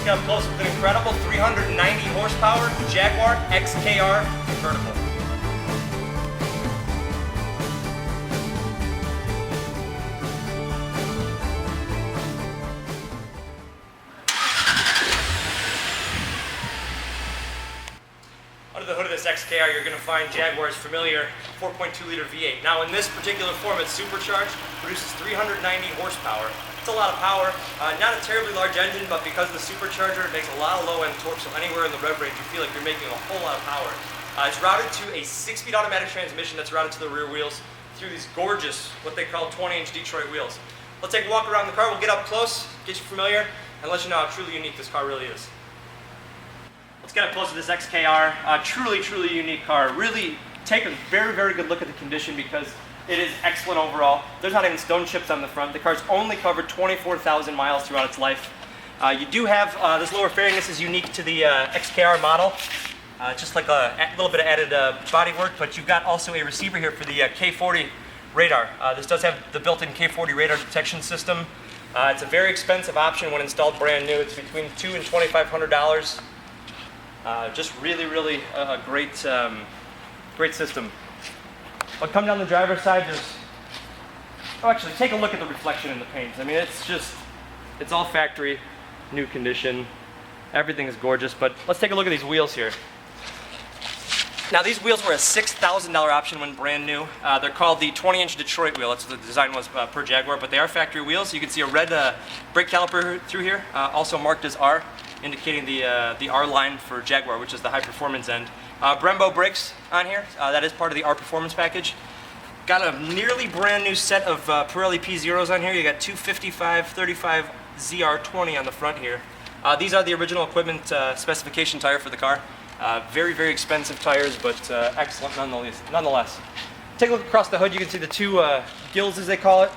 get up close with an incredible 390 horsepower Jaguar XKR Convertible. Under the hood of this XKR, you're going to find Jaguar's familiar 4.2-liter V8. Now, in this particular form, it's supercharged, produces 390 horsepower. It's a lot of power. Not a terribly large engine, but because of the supercharger, it makes a lot of low-end torque, so anywhere in the rev range, you feel like you're making a whole lot of power. It's routed to a 6-speed automatic transmission that's routed to the rear wheels through these gorgeous, what they call 20-inch Detroit wheels. Let's take a walk around the car. We'll get up close, get you familiar, and let you know how truly unique this car really is. Let's get up close to this XKR. Truly unique car. Really take a very good look at the condition because it is excellent overall. There's not even stone chips on the front. The car's only covered 24,000 miles throughout its life. You do have this lower fairing. This is unique to the XKR model. Just like a little bit of added bodywork, but you've got also a receiver here for the K40 radar. This does have the built-in K40 radar detection system. It's a very expensive option when installed brand new. It's between $200 and $2,500. Just really a great system. But come down the driver's side, actually take a look at the reflection in the paint. I mean, it's all factory, new condition. Everything is gorgeous, but let's take a look at these wheels here. Now, these wheels were a $6,000 option when brand new. They're called the 20-inch Detroit wheel. That's what the design was per Jaguar, but they are factory wheels. You can see a red brake caliper through here, also marked as R, indicating the R line for Jaguar, which is the high performance end. Brembo brakes on here. That is part of the R performance package. Got a nearly brand new set of Pirelli P0s on here. You got two 55/35 ZR20 on the front here. These are the original equipment specification tire for the car. Very expensive tires, but excellent nonetheless. Take a look across the hood. You can see the two gills, as they call it,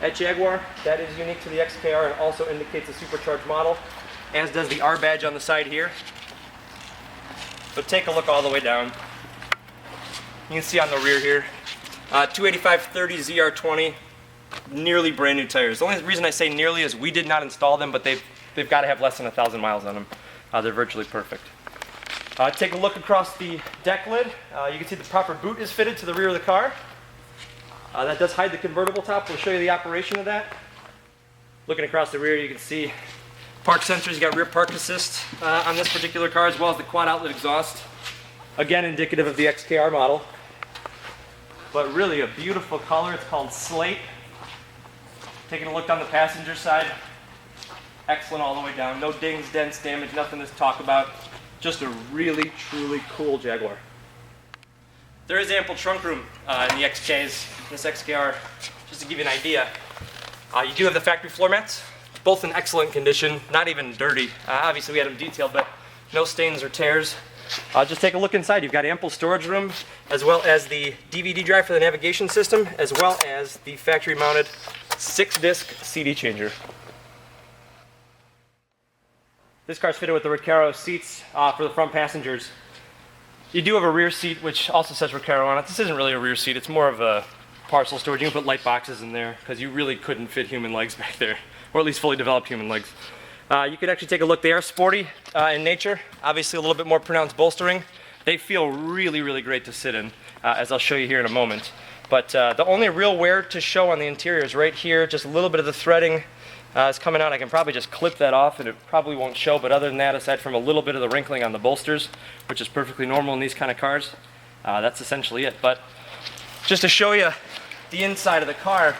at Jaguar. That is unique to the XKR and also indicates a supercharged model, as does the R badge on the side here. But take a look all the way down. You can see on the rear here, 285/30 ZR20, nearly brand new tires. The only reason I say nearly is we did not install them, but they've got to have less than 1,000 miles on them. They're virtually perfect. Take a look across the deck lid. You can see the proper boot is fitted to the rear of the car. That does hide the convertible top. We'll show you the operation of that. Looking across the rear, you can see park sensors. You got rear park assist on this particular car, as well as the quad outlet exhaust. Again, indicative of the XKR model. But really a beautiful color. It's called Slate. Taking a look on the passenger side. Excellent all the way down. No dings, dents, damage, nothing to talk about. Just a really, truly cool Jaguar. There is ample trunk room in the XKs, this XKR. Just to give you an idea, you do have the factory floor mats, both in excellent condition, not even dirty. Obviously we had them detailed, but no stains or tears. Just take a look inside. You've got ample storage room, as well as the DVD drive for the navigation system, as well as the factory mounted 6-disc CD changer. This car's fitted with the Recaro seats for the front passengers. You do have a rear seat, which also says Recaro on it. This isn't really a rear seat, it's more of a parcel storage. You can put light boxes in there, because you really couldn't fit human legs back there, or at least fully developed human legs. You could actually take a look. They are sporty in nature, obviously a little bit more pronounced bolstering. They feel really great to sit in, as I'll show you here in a moment. But the only real wear to show on the interior is right here. Just a little bit of the threading is coming out. I can probably just clip that off and it probably won't show, but other than that, aside from a little bit of the wrinkling on the bolsters, which is perfectly normal in these kind of cars, that's essentially it. But just to show you the inside of the car,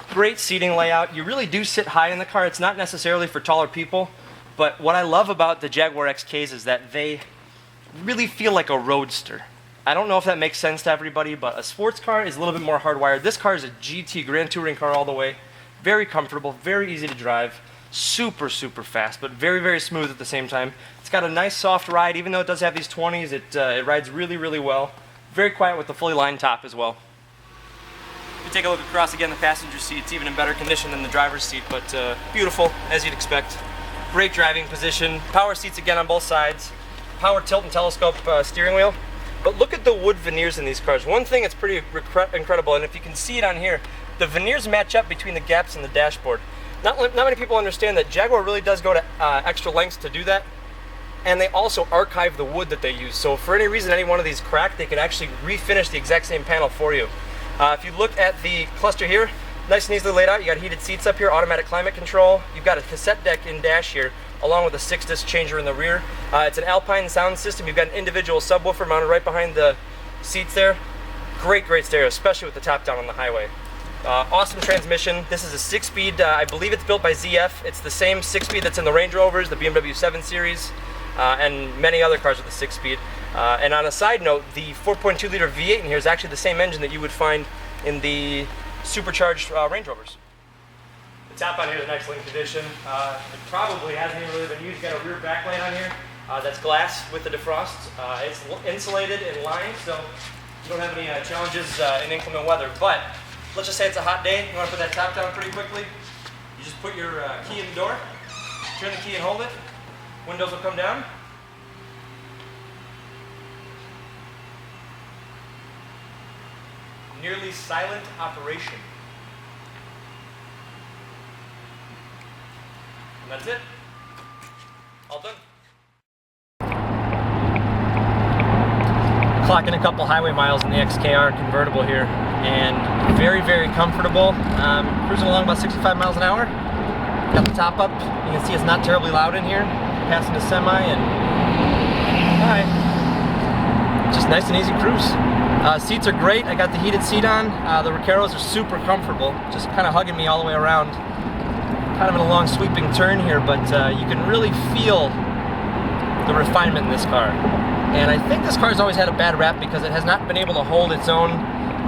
great seating layout. You really do sit high in the car. It's not necessarily for taller people, but what I love about the Jaguar XKs is that they really feel like a roadster. I don't know if that makes sense to everybody, but a sports car is a little bit more hardwired. This car is a GT, Grand Touring car all the way. Very comfortable, very easy to drive, super fast, but very smooth at the same time. It's got a nice soft ride. Even though it does have these 20s, it rides really well. Very quiet with the fully lined top as well. If you take a look across again, the passenger seat's even in better condition than the driver's seat, but beautiful, as you'd expect. Great driving position, power seats again on both sides, power tilt and telescope steering wheel. But look at the wood veneers in these cars. One thing that's pretty incredible, and if you can see it on here, the veneers match up between the gaps in the dashboard. Not many people understand that Jaguar really does go to extra lengths to do that, and they also archive the wood that they use. So if for any reason any one of these cracked, they could actually refinish the exact same panel for you. If you look at the cluster here, nice and easily laid out. You got heated seats up here, automatic climate control. You've got a cassette deck in dash here, along with a 6-disc changer in the rear. It's an Alpine sound system. You've got an individual subwoofer mounted right behind the seats there. Great stereo, especially with the top down on the highway. Awesome transmission. This is a 6-speed, I believe it's built by ZF. It's the same 6-speed that's in the Range Rovers, the BMW 7 Series, and many other cars with the 6-speed. And on a side note, the 4.2 liter V8 in here is actually the same engine that you would find in the supercharged Range Rovers. The top on here is in excellent condition. It probably hasn't even really been used. You've got a rear backlight on here that's glass with the defrost. It's insulated and lined, so you don't have any challenges in inclement weather. But let's just say it's a hot day. You want to put that top down pretty quickly. You just put your key in the door, turn the key and hold it. Windows will come down. Nearly silent operation. And that's it. All done. Clocking a couple highway miles in the XKR convertible here, and very comfortable. Cruising along about 65 miles an hour. Got the top up. You can see it's not terribly loud in here. Passing a semi, and just nice and easy cruise. Seats are great. I got the heated seat on. The Recaros are super comfortable, just kind of hugging me all the way around. Kind of in a long sweeping turn here, but you can really feel the refinement in this car. And I think this car's always had a bad rap because it has not been able to hold its own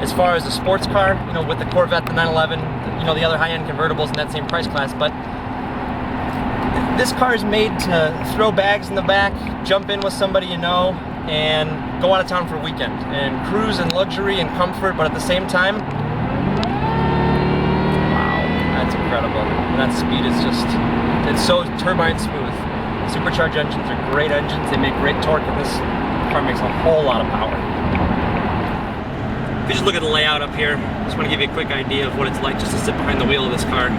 as far as a sports car, you know, with the Corvette, the 911, you know, the other high-end convertibles in that same price class. But this car is made to throw bags in the back, jump in with somebody you know, and go out of town for a weekend and cruise in luxury and comfort, but at the same time, wow, that's incredible. And that speed is just, it's so turbine smooth. Supercharged engines are great engines. They make great torque, and this car makes a whole lot of power. If you just look at the layout up here, I just want to give you a quick idea of what it's like just to sit behind the wheel of this car.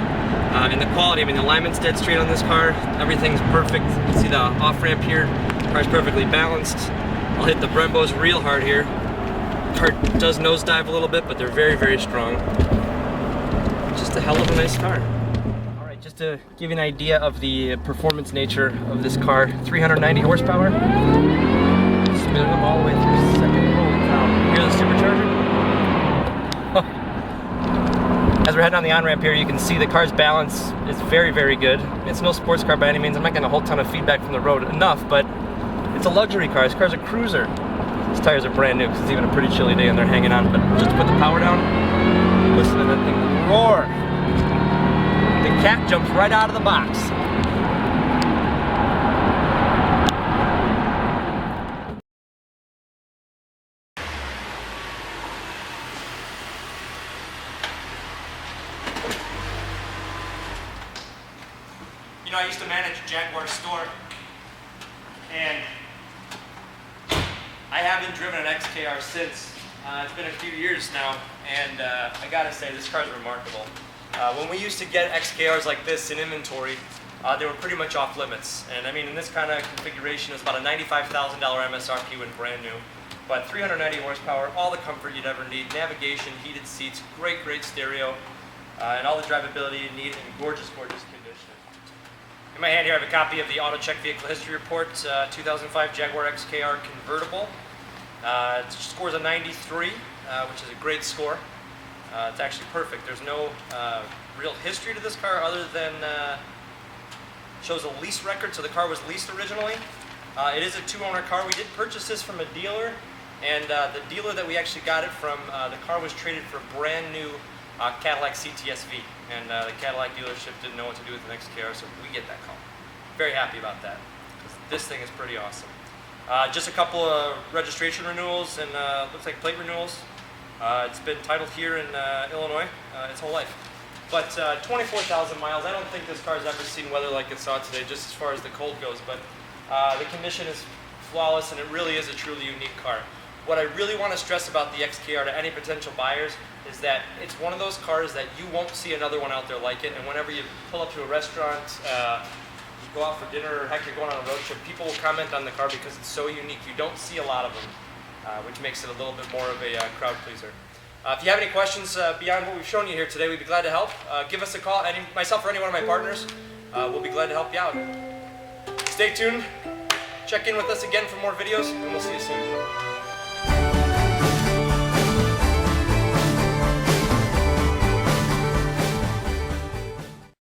And the quality, I mean, the alignment's dead straight on this car. Everything's perfect. You can see the off-ramp here. The car's perfectly balanced. I'll hit the Brembos real hard here. The car does nosedive a little bit, but they're very strong. Just a hell of a nice car. Alright, just to give you an idea of the performance nature of this car, 390 horsepower. Spin them all the way through the second. Holy cow. Hear the supercharger? As we're heading on the on-ramp here, you can see the car's balance is very good. It's no sports car by any means. I'm not getting a whole ton of feedback from the road enough, but it's a luxury car. This car's a cruiser. These tires are brand new because it's even a pretty chilly day and they're hanging on. But just to put the power down, listen to that thing roar. The cat jumps right out of the box. You know, I used to manage a Jaguar store, and I haven't driven an XKR since. It's been a few years now, and I gotta say, this car's remarkable. When we used to get XKRs like this in inventory, they were pretty much off limits. And I mean, in this kind of configuration, it's about a $95,000 MSRP when brand new. But 390 horsepower, all the comfort you'd ever need, navigation, heated seats, great stereo, and all the drivability you need in gorgeous condition. In my hand here I have a copy of the AutoCheck Vehicle History Report, 2005 Jaguar XKR Convertible. It scores a 93, which is a great score. It's actually perfect. There's no real history to this car other than shows a lease record, so the car was leased originally. It is a 2-owner car. We did purchase this from a dealer, and the dealer that we actually got it from, the car was traded for a brand new Cadillac CTS-V, and the Cadillac dealership didn't know what to do with an XKR, so we get that call. Very happy about that, because this thing is pretty awesome. Just a couple of registration renewals and looks like plate renewals. It's been titled here in Illinois its whole life. But 24,000 miles, I don't think this car's ever seen weather like it saw today, just as far as the cold goes, but the condition is flawless, and it really is a truly unique car. What I really want to stress about the XKR to any potential buyers is that it's one of those cars that you won't see another one out there like it, and whenever you pull up to a restaurant, you go out for dinner, or heck, you're going on a road trip, people will comment on the car because it's so unique. You don't see a lot of them, which makes it a little bit more of a crowd pleaser. If you have any questions beyond what we've shown you here today, we'd be glad to help. Give us a call, myself or any one of my partners. We'll be glad to help you out. Stay tuned. Check in with us again for more videos, and we'll see you soon.